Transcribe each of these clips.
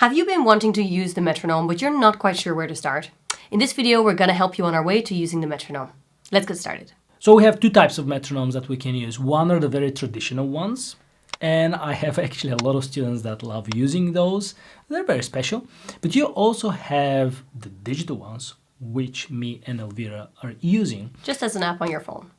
Have you been wanting to use the metronome, but you're not quite sure where to start? In this video, we're going to help you on our way to using the metronome. Let's get started. So we have two types of metronomes that we can use. One are the very traditional ones, and I have actually a lot of students that love using those. They're very special. But you also have the digital ones, which me and Elvira are using. Just as an app on your phone.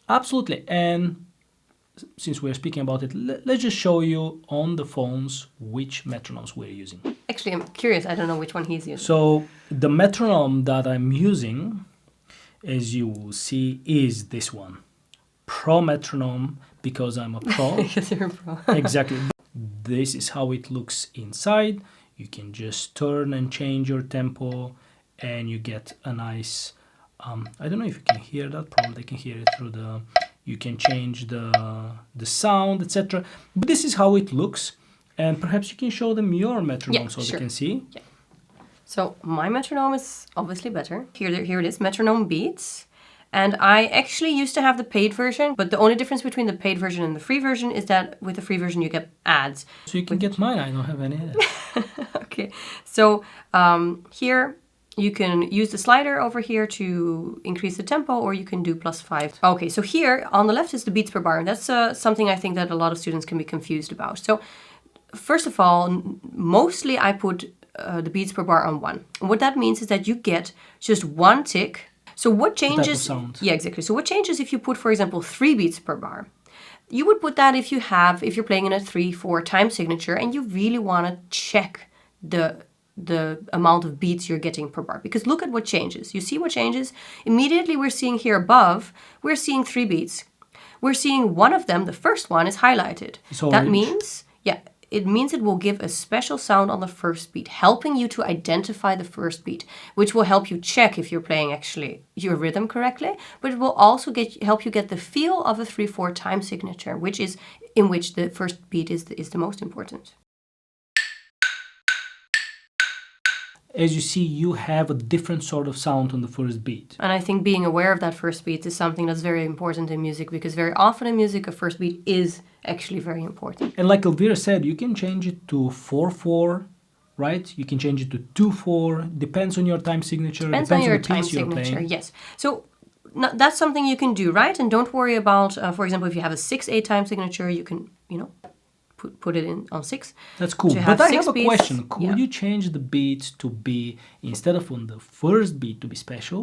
Absolutely. And since we're speaking about it, let's just show you on the phones which metronomes we're using. Actually, I'm curious. I don't know which one he's using. So the metronome that I'm using, as you will see, is this one. Pro metronome, because I'm a pro. Because you're a pro. Exactly. This is how it looks inside. You can just turn and change your tempo and you get a nice, I don't know if you can hear that, probably they can hear it through the, you can change the sound, etc. But this is how it looks, and perhaps you can show them your metronome so sure. they can see. Yeah. So my metronome is obviously better. Here it is, metronome beats. And I actually used to have the paid version, but the only difference between the paid version and the free version is that with the free version you get ads. So you can get mine, I don't have any ads. Okay, so here you can use the slider over here to increase the tempo, or you can do +5. Okay, so here on the left is the beats per bar. And that's something I think that a lot of students can be confused about. So first of all, mostly I put the beats per bar on 1. And what that means is that you get just one tick. So what changes? Sound. Yeah, exactly. So what changes if you put, for example, 3 beats per bar? You would put that if you're playing in a 3/4 time signature and you really want to check the amount of beats you're getting per bar. Because look at what changes. You see what changes? Immediately we're seeing here above, we're seeing 3 beats. We're seeing one of them, the first one, is highlighted. So that means, it means it will give a special sound on the first beat, helping you to identify the first beat, which will help you check if you're playing actually your rhythm correctly, but it will also help you get the feel of a 3/4 time signature, which is in which the first beat is the most important. As you see, you have a different sort of sound on the first beat. And I think being aware of that first beat is something that's very important in music, because very often in music, a first beat is actually very important. And like Elvira said, you can change it to 4/4, right? You can change it to 2/4. Depends on your time signature. Depends on your time piece you're signature, playing. yes. So that's something you can do, right? And don't worry about, for example, if you have a 6/8 time signature, you can, put it in on 6. That's cool. But I have a beats. question. Could you change the beat to be, instead of on the first beat to be special,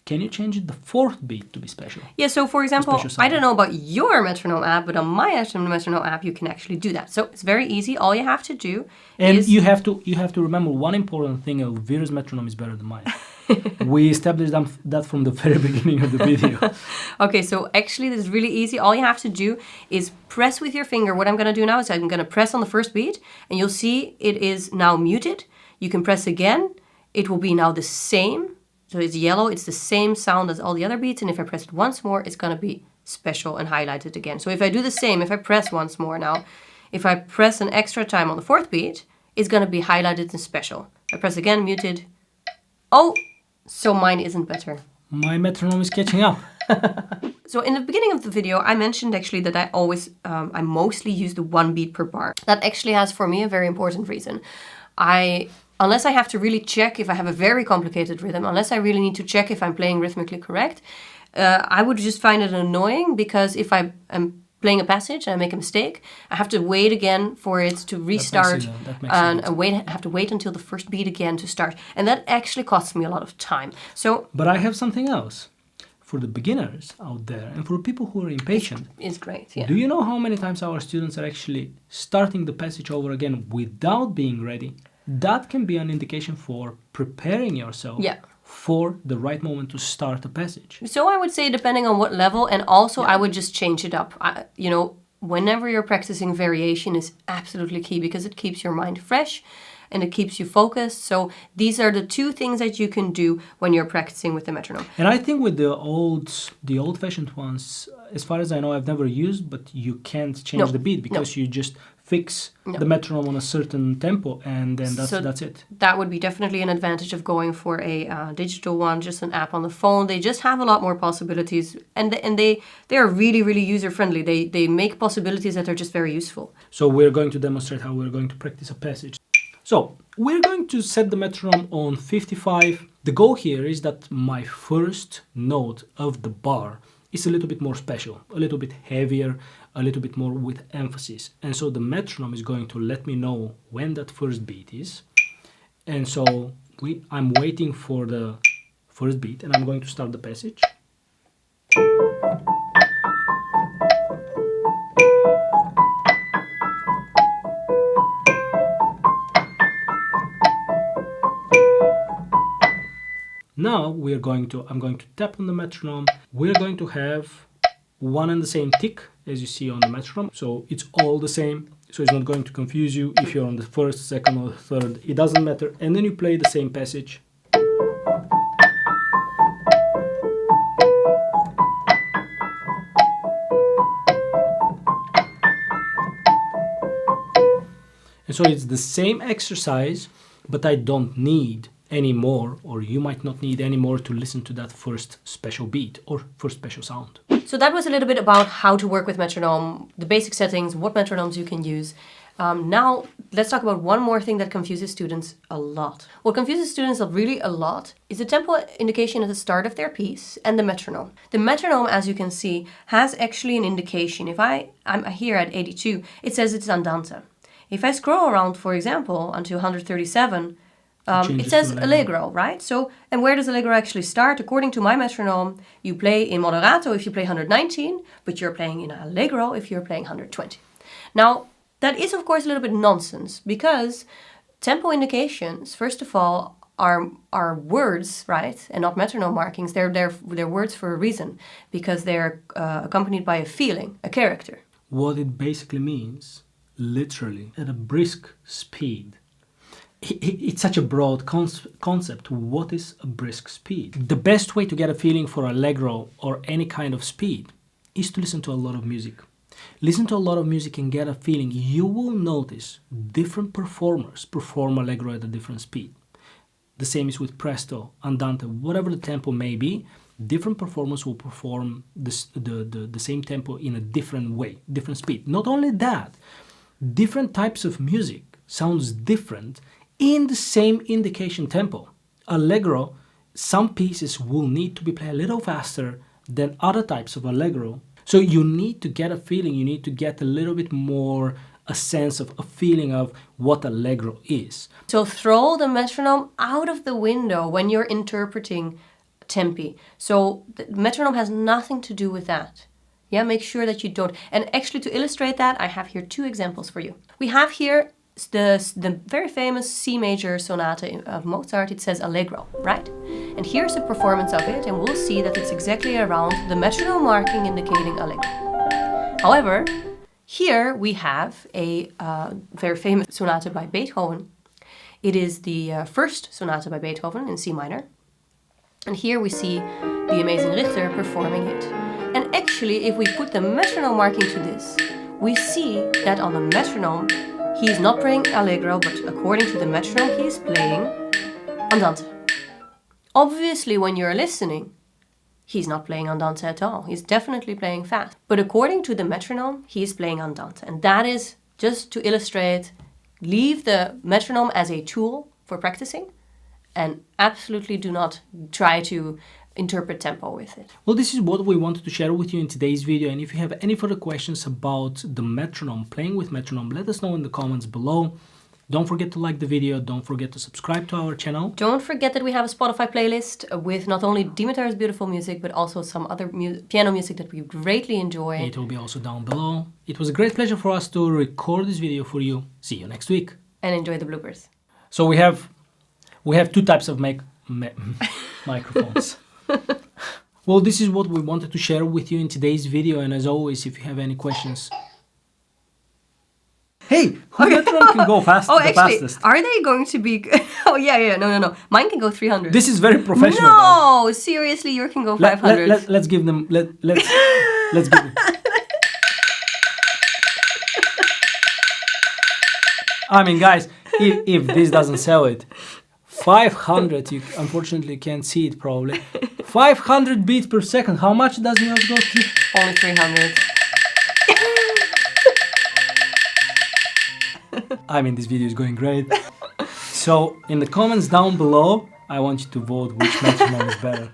can you change it the 4th beat to be special? Yeah, so for example, I don't know about your metronome app, but on my metronome app, you can actually do that. So it's very easy. All you have to do is... you have to remember one important thing. Elvira's metronome is better than mine. We established that from the very beginning of the video. Okay, so actually this is really easy. All you have to do is press with your finger. What I'm going to do now is I'm going to press on the first beat, and you'll see it is now muted. You can press again. It will be now the same. So it's yellow. It's the same sound as all the other beats. And if I press it once more, it's going to be special and highlighted again. So if I do the same, if I press once more now, if I press an extra time on the 4th beat, it's going to be highlighted and special. I press again, muted. Oh! So mine isn't better. My metronome is catching up. So in the beginning of the video, I mentioned actually that I mostly use the 1 beat per bar. That actually has for me a very important reason. Unless I have to really check if I have a very complicated rhythm, unless I really need to check if I'm playing rhythmically correct, I would just find it annoying, because if I am playing a passage and I make a mistake, I have to wait again for it to restart, and have to wait until the first beat again to start. And that actually costs me a lot of time. But I have something else. For the beginners out there and for people who are impatient. It's great, yeah. Do you know how many times our students are actually starting the passage over again without being ready? That can be an indication for preparing yourself for the right moment to start a passage. So I would say depending on what level, and also I would just change it up. Whenever you're practicing, variation is absolutely key, because it keeps your mind fresh and it keeps you focused. So these are the 2 things that you can do when you're practicing with the metronome. And I think with the old-fashioned ones, as far as I know, I've never used, but you can't change the beat, because you just fix the metronome on a certain tempo, and then that's it. That would be definitely an advantage of going for a digital one, just an app on the phone. They just have a lot more possibilities, and they are really, really user-friendly. They make possibilities that are just very useful. So we're going to demonstrate how we're going to practice a passage. So we're going to set the metronome on 55. The goal here is that my first note of the bar is a little bit more special, a little bit heavier, a little bit more with emphasis. And so the metronome is going to let me know when that first beat is. And so I'm waiting for the first beat, and I'm going to start the passage. Now I'm going to tap on the metronome. We're going to have one and the same tick as you see on the metronome. So it's all the same. So it's not going to confuse you if you're on the first, second or third. It doesn't matter. And then you play the same passage. And so it's the same exercise, but I don't need any more, or you might not need any more to listen to that first special beat or first special sound. So that was a little bit about how to work with metronome, the basic settings, what metronomes you can use. Now let's talk about one more thing that confuses students a lot. What confuses students really a lot is the tempo indication at the start of their piece and the metronome. The metronome, as you can see, has actually an indication. If I'm here at 82, it says it's andante. If I scroll around, for example, until 137, it says allegro, right? So, and where does allegro actually start? According to my metronome, you play in moderato if you play 119, but you're playing in allegro if you're playing 120. Now, that is of course a little bit nonsense, because tempo indications, first of all, are words, right? And not metronome markings. They're words for a reason, because they're accompanied by a feeling, a character. What it basically means, literally, at a brisk speed. It's such a broad concept. What is a brisk speed? The best way to get a feeling for allegro or any kind of speed is to listen to a lot of music. Listen to a lot of music and get a feeling. You will notice different performers perform allegro at a different speed. The same is with presto, andante, whatever the tempo may be. Different performers will perform the same tempo in a different way, different speed. Not only that, different types of music sounds different in the same indication tempo. Allegro, some pieces will need to be played a little faster than other types of allegro. So you need to get a feeling, you need to get a little bit more a sense of a feeling of what allegro is. So throw the metronome out of the window when you're interpreting tempi. So the metronome has nothing to do with that. Yeah, make sure that you don't. And actually, to illustrate that, I have here two examples for you. We have here the very famous C major sonata of Mozart. It says allegro, right? And here's a performance of it, and we'll see that it's exactly around the metronome marking indicating allegro. However, here we have a very famous sonata by Beethoven. It is the first sonata by Beethoven in C minor. And here we see the amazing Richter performing it. And actually, if we put the metronome marking to this, we see that on the metronome, he is not playing allegro, but according to the metronome, he is playing andante. Obviously, when you're listening, he's not playing andante at all. He's definitely playing fast. But according to the metronome, he is playing andante. And that is just to illustrate, leave the metronome as a tool for practicing, and absolutely do not try to interpret tempo with it. Well, this is what we wanted to share with you in today's video, and if you have any further questions about the metronome, playing with metronome, let us know in the comments below. Don't forget to like the video, don't forget to subscribe to our channel. Don't forget that we have a Spotify playlist with not only Dimitar's beautiful music, but also some other piano music that we greatly enjoy. It will be also down below. It was a great pleasure for us to record this video for you. See you next week. And enjoy the bloopers. So we have two types of microphones. Well, this is what we wanted to share with you in today's video, and as always, if you have any questions... Hey, whose metronome can go fast? Oh, the actually, fastest? are they going to be... Oh, yeah, no. Mine can go 300. This is very professional. No, seriously, yours can go 500. Let's give them... Let's give them... I mean, guys, if this doesn't sell it, 500, you unfortunately can't see it probably. 500 beats per second. How much does yours go to? Only 300. I mean, this video is going great. So in the comments down below, I want you to vote which metronome is better.